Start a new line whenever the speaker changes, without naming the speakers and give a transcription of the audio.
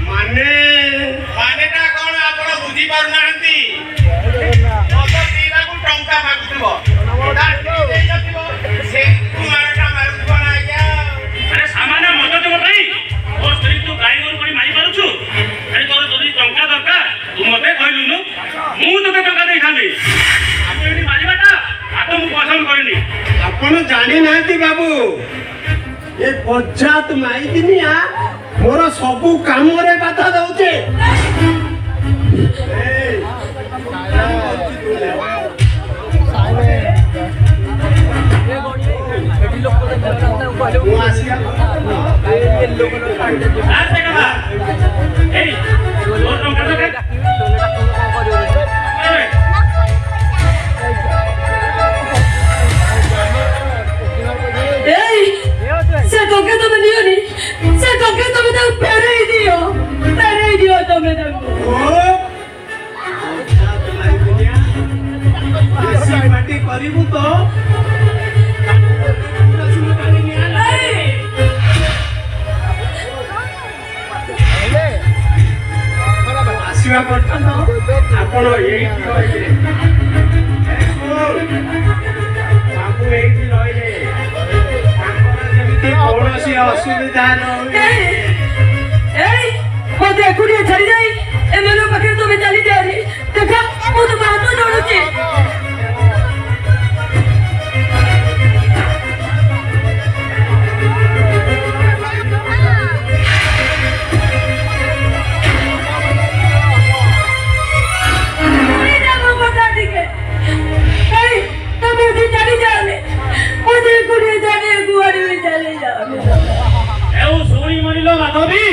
ମାନେ ମାନେଟା କଣ ଆପଣ ବୁଝି ପାରୁନାହାନ୍ତି? ମଦ ପିଇବାକୁ ଟଙ୍କା ମାଗୁଥିବ,
ଆରେ ସାମାନ୍ୟ ମଦ ଦେବ ପାଇଁ ମୋ ସ୍ତ୍ରୀ ତୁ ଗାଈ ଗୋରୁ କରି ମାରି ପାରୁଛୁ? ଆରେ ତୋର ଯଦି ଟଙ୍କା ଦରକାର ତୁ ମତେ କହିଲୁନୁ, ମୁଁ ତୋତେ ଟଙ୍କା ଦେଇଥାନ୍ତି। ଆପଣ ଏଠି ମାରିବାଟା ତାକୁ ମୁଁ ପସନ୍ଦ କରିନି।
ଆପଣ ଜାଣିନାହାନ୍ତି ବାବୁ, ଏ ବଜାତ ମାଇଦିନିଆ ମୋର ସବୁ କାମରେ ବାଧା ଦଉଛି।
Se toque tome nioni, se toque tome da perei dio tome da.
ପାଟି କରିବୁ ତ ଆସିବା ପର୍ଯ୍ୟନ୍ତ ଆପଣ ଏଇଠି ରହିଲେ, ବାବୁ ଏଇଠି ରହିଲେ, ତାଙ୍କର ଯେମିତି କୌଣସି ଅସୁବିଧା ନ ହୁଏ।
ମତେ ଏକୁଟିଆ ଛାଡି ଯାଇ ଏମାନଙ୍କ ପାଖରେ ତମେ ଚାଲି ଯାଅନି। ଦେଖା ମୁଁ ତମ ହାତ ଯୋଡୁଛି।
ମାଧବୀ